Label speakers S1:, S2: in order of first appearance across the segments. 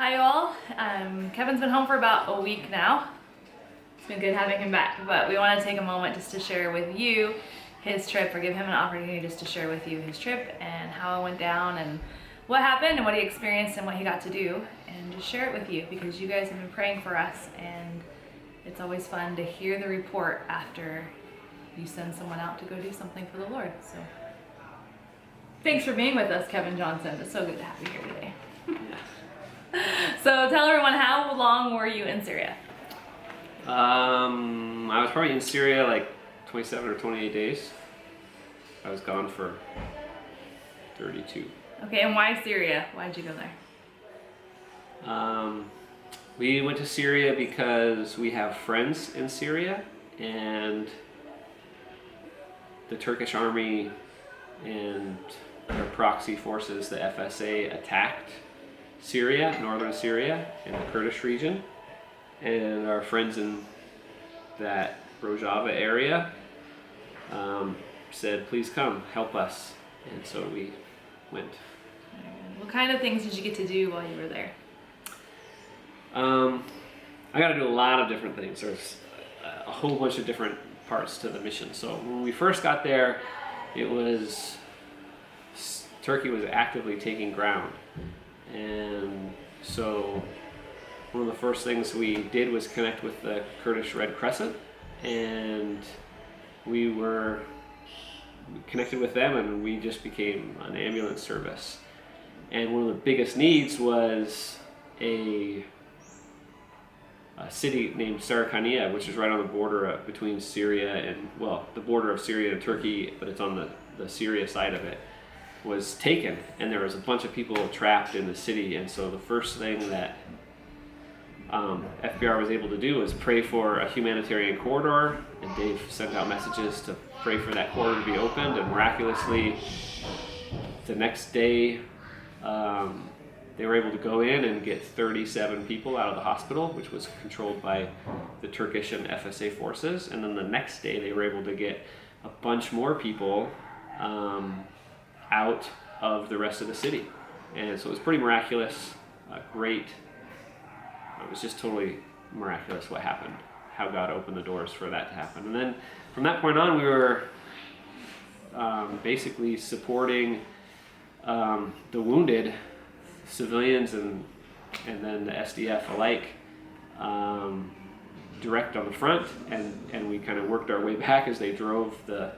S1: Hi all. Kevin's been home for about a week now. It's been good having him back, but we want to take a moment just to share with you his trip, or give him an opportunity just to share with you his trip and how it went down and what happened and what he experienced and what he got to do, and just share it with you because you guys have been praying for us, and it's always fun to hear the report after you send someone out to go do something for the Lord. So thanks for being with us, Kevin Johnson. It's so good to have you here today. So tell everyone, how long were you in Syria?
S2: I was probably in Syria like 27 or 28 days. I was gone for 32.
S1: Okay, and why Syria? Why did you go there?
S2: We went to Syria because we have friends in Syria, and the Turkish army and their proxy forces, the FSA, attacked Syria, northern Syria, in the Kurdish region, and our friends in that Rojava area said, please come, help us, and so we went.
S1: What kind of things did you get to do while you were there?
S2: I got to do a lot of different things. There's a whole bunch of different parts to the mission. So when we first got there, it was Turkey was actively taking ground. And so one of the first things we did was connect with the Kurdish Red Crescent, and we were connected with them, and we just became an ambulance service. And one of the biggest needs was a city named Sarkania, which is right on the border between Syria and, well, the border of Syria and Turkey, but it's on the Syria side of it, was taken, and there was a bunch of people trapped in the city. And so the first thing that FBR was able to do was pray for a humanitarian corridor, and Dave sent out messages to pray for that corridor to be opened, and miraculously the next day they were able to go in and get 37 people out of the hospital, which was controlled by the Turkish and FSA forces. And then the next day they were able to get a bunch more people out of the rest of the city. And so it was pretty miraculous, great. It was just totally miraculous what happened, how God opened the doors for that to happen. And then from that point on, we were basically supporting the wounded civilians and then the SDF alike, direct on the front, and we kind of worked our way back as they drove the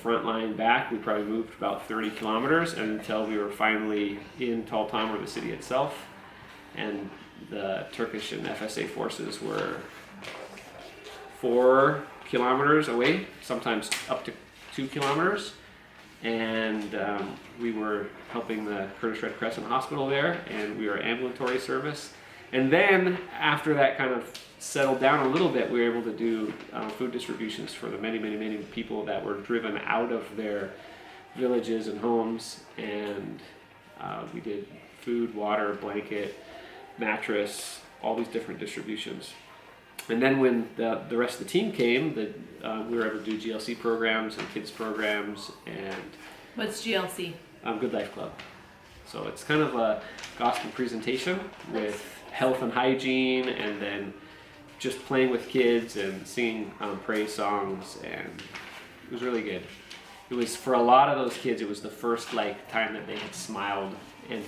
S2: front line back. We probably moved about 30 kilometers until we were finally in Tal Tamr, the city itself, and the Turkish and FSA forces were 4 kilometers away, sometimes up to 2 kilometers. And we were helping the Kurdish Red Crescent Hospital there, and we were ambulatory service. And then after that kind of settled down a little bit, we were able to do food distributions for the many people that were driven out of their villages and homes. And we did food, water, blanket, mattress, all these different distributions. And then when the rest of the team came, we were able to do GLC programs and kids programs. And
S1: What's GLC?
S2: Good Life Club. So it's kind of a gospel presentation with health and hygiene, and then just playing with kids and singing praise songs, and it was really good. It was, for a lot of those kids, it was the first time that they had smiled and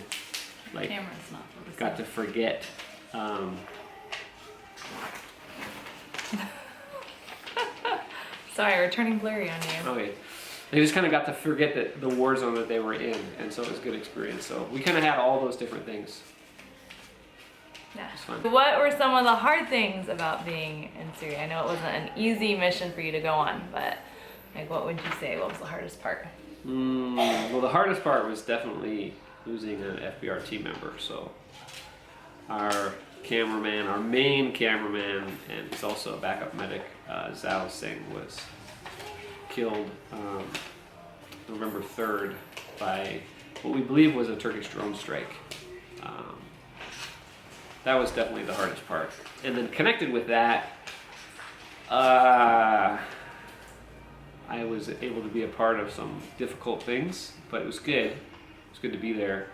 S1: Camera's not focusing.
S2: got to forget.
S1: Sorry, we're turning blurry on you.
S2: Okay. They just kind of got to forget the war zone that they were in, and so it was a good experience. So we kind of had all those different things.
S1: Yeah.
S2: It was fun.
S1: What were some of the hard things about being in Syria? I know it wasn't an easy mission for you to go on, but what would you say? What was the hardest part?
S2: Well, the hardest part was definitely losing an FBR team member. So our cameraman, our main cameraman, and he's also a backup medic, Zhao Singh, was killed November 3rd by what we believe was a Turkish drone strike. That was definitely the hardest part. And then connected with that, I was able to be a part of some difficult things, but it was good. It was good to be there.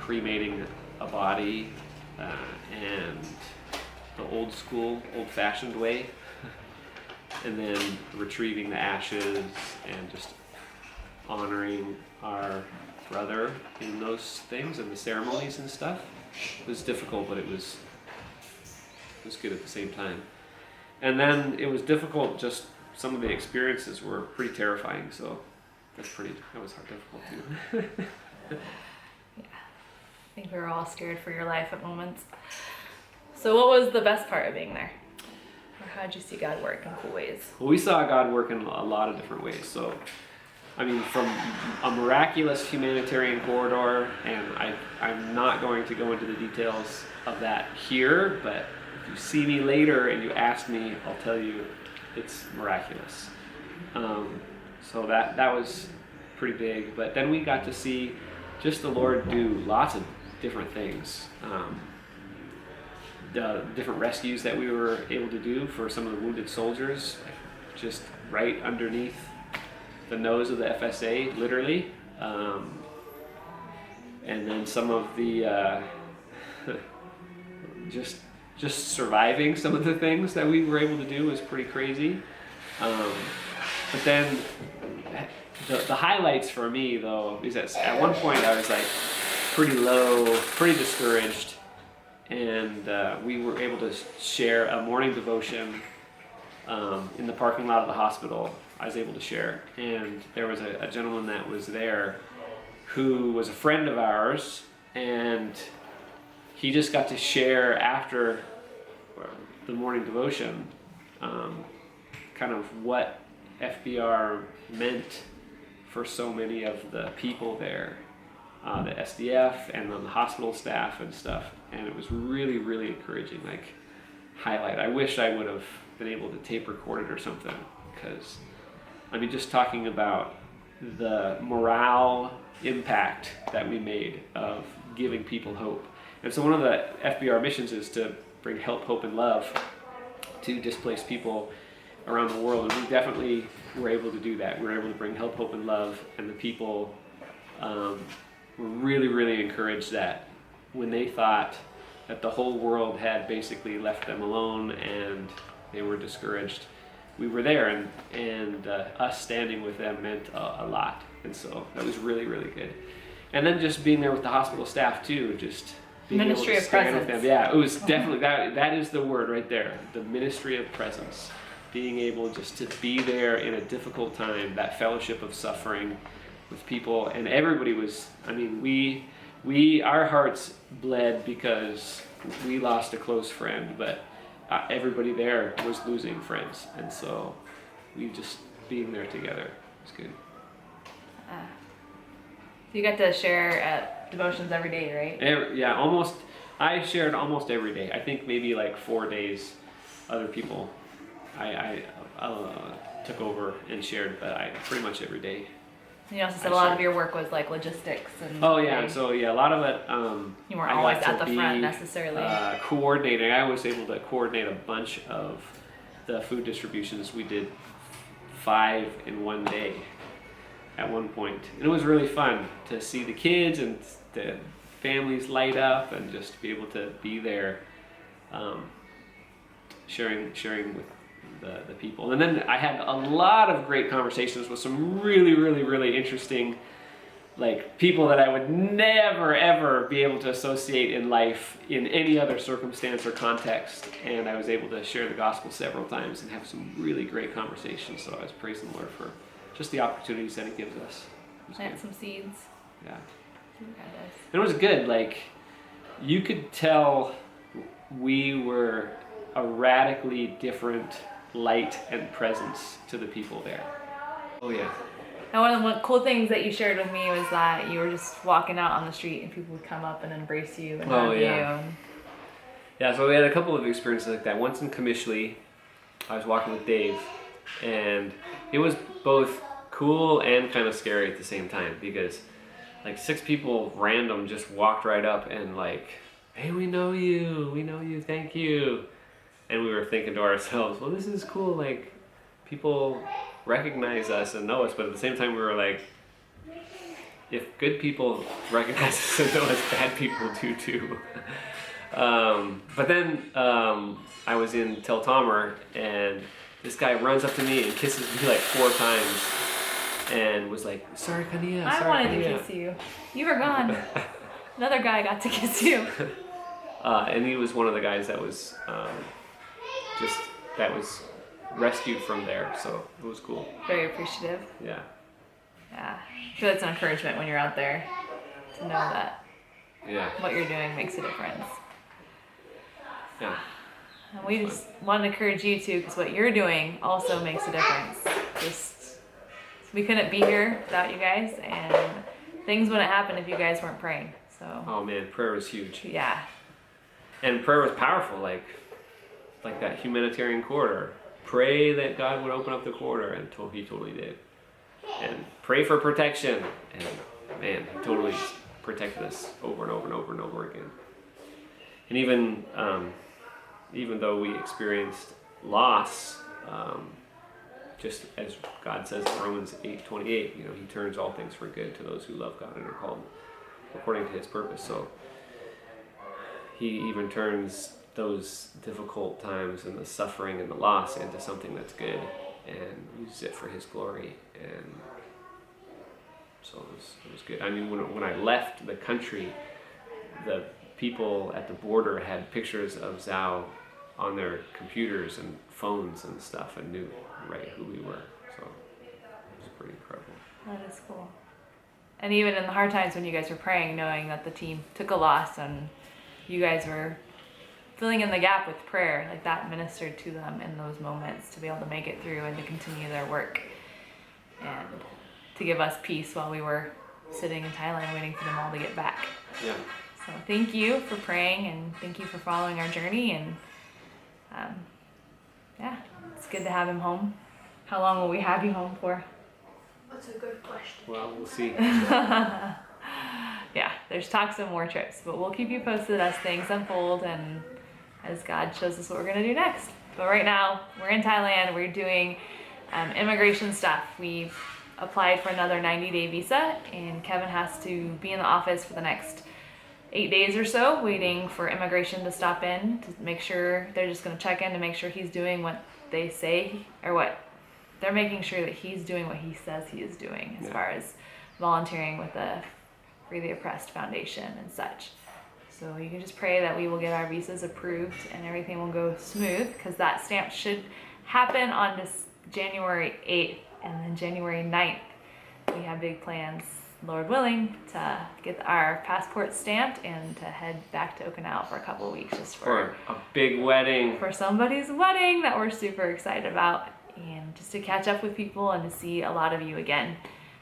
S2: cremating a body and the old school, old-fashioned way, and then retrieving the ashes and just honoring our brother in those things and the ceremonies and stuff. It was difficult, but it was good at the same time. And then it was difficult, just some of the experiences were pretty terrifying, so that was difficult too.
S1: Yeah, I think we were all scared for your life at moments. So what was the best part of being there? Or how did you see God work in cool ways?
S2: Well, we saw God work in a lot of different ways. So, I mean, from a miraculous humanitarian corridor, and I'm not going to go into the details of that here, but if you see me later and you ask me, I'll tell you it's miraculous. So that was pretty big. But then we got to see just the Lord do lots of different things. The different rescues that we were able to do for some of the wounded soldiers, just right underneath the nose of the FSA, literally. And then some of the just surviving some of the things that we were able to do was pretty crazy. But then the highlights for me, though, is that at one point I was like pretty low, pretty discouraged, and we were able to share a morning devotion in the parking lot of the hospital. I was able to share, and there was a gentleman that was there who was a friend of ours, and he just got to share after the morning devotion kind of what FBR meant for so many of the people there, the SDF and then the hospital staff and stuff, and it was really, really encouraging, like highlight. I wish I would have been able to tape record it or something, because I mean, just talking about the morale impact that we made of giving people hope. And so one of the FBR missions is to bring help, hope, and love to displaced people around the world, and we definitely were able to do that. We were able to bring help, hope, and love, and the people were really, really encouraged that when they thought that the whole world had basically left them alone and they were discouraged, we were there, and us standing with them meant a lot. And so that was really, really good. And then just being there with the hospital staff too, just being
S1: Ministry
S2: able to
S1: of
S2: stand
S1: presence.
S2: with them. Yeah, it was definitely, that is the word right there, the ministry of presence. Being able just to be there in a difficult time, that fellowship of suffering with people, and everybody was, I mean, our hearts bled because we lost a close friend, but everybody there was losing friends, and so we just being there together was good.
S1: You got to share at devotions every day, right?
S2: Yeah, I shared almost every day. I think maybe like 4 days other people I took over and shared, but I pretty much every day.
S1: And you also said a lot of your work was like logistics and.
S2: Oh yeah, so yeah, a lot of it.
S1: You weren't
S2: I
S1: always
S2: got
S1: at
S2: to
S1: the
S2: be,
S1: front necessarily.
S2: Coordinating. I was able to coordinate a bunch of the food distributions. We did 5 in one day at one point, and it was really fun to see the kids and the families light up and just be able to be there, sharing with the people. And then I had a lot of great conversations with some really, really, really interesting, like, people that I would never ever be able to associate in life in any other circumstance or context. And I was able to share the gospel several times and have some really great conversations. So I was praising the Lord for just the opportunities that He gives us.
S1: Plant some seeds.
S2: Yeah.
S1: And
S2: And it was good. Like, you could tell we were a radically different light and presence to the people there. Oh yeah.
S1: And one of the cool things that you shared with me was that you were just walking out on the street and people would come up and embrace you and hug you.
S2: Yeah, so we had a couple of experiences like that. Once in Comishli, I was walking with Dave, and it was both cool and kind of scary at the same time, because like 6 people random just walked right up and like, hey, we know you, thank you. And we were thinking to ourselves, well, this is cool, like, people recognize us and know us, but at the same time we were like, if good people recognize us and know us, bad people do too. But then I was in Tel Tamer, and this guy runs up to me and kisses me like 4 times, and was like, "Sorry, Kania."
S1: I wanted to kiss you. You were gone. Another guy got to kiss you.
S2: And he was one of the guys that was was rescued from there, so it was cool.
S1: Very appreciative.
S2: Yeah.
S1: Yeah. I feel it's an encouragement when you're out there to know that what you're doing makes a difference.
S2: Yeah.
S1: And we just want to encourage you too, because what you're doing also makes a difference. Just we couldn't be here without you guys, and things wouldn't happen if you guys weren't praying. So.
S2: Oh man, prayer was huge.
S1: Yeah.
S2: And prayer was powerful, like that humanitarian corridor. Pray that God would open up the corridor, and he totally did. And pray for protection, and man, he totally protected us over and over and over and over again. And even though we experienced loss, just as God says in Romans 8:28, he turns all things for good to those who love God and are called according to his purpose. So he even turns those difficult times and the suffering and the loss into something that's good, and uses it for his glory. And so it was good. I mean, when I left the country, the people at the border had pictures of Zhao on their computers and phones and stuff, and knew right who we were. So it was pretty incredible.
S1: That is cool. And even in the hard times when you guys were praying, knowing that the team took a loss and you guys were filling in the gap with prayer, like that ministered to them in those moments to be able to make it through and to continue their work and to give us peace while we were sitting in Thailand waiting for them all to get back.
S2: Yeah.
S1: So thank you for praying, and thank you for following our journey, and it's good to have him home. How long will we have you home for?
S3: That's a good question.
S2: Well, we'll see.
S1: Yeah, there's talks of more trips, but we'll keep you posted as things unfold and as God shows us what we're going to do next. But right now, we're in Thailand. We're doing immigration stuff. We've applied for another 90-day visa, and Kevin has to be in the office for the next 8 days or so, waiting for immigration to stop in to make sure they're just going to check in to make sure he's doing what they say, or what they're making sure that he's doing what he says he is doing as far as volunteering with the Free the Oppressed Foundation and such. So you can just pray that we will get our visas approved and everything will go smooth, because that stamp should happen on this January 8th, and then January 9th we have big plans, Lord willing, to get our passport stamped and to head back to Okinawa for a couple of weeks just
S2: For a big wedding.
S1: for somebody's wedding that we're super excited about, and just to catch up with people and to see a lot of you again.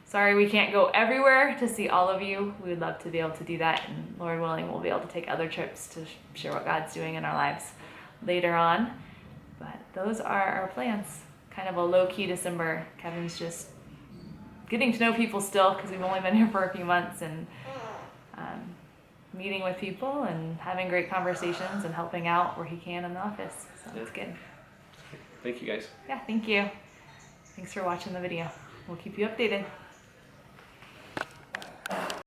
S1: Sorry we can't go everywhere to see all of you. We would love to be able to do that, and Lord willing, we'll be able to take other trips to share what God's doing in our lives later on. But those are our plans. Kind of a low-key December. Kevin's just getting to know people still, because we've only been here for a few months, and meeting with people and having great conversations and helping out where he can in the office. So it's good.
S2: Thank you guys.
S1: Yeah, thank you. Thanks for watching the video. We'll keep you updated.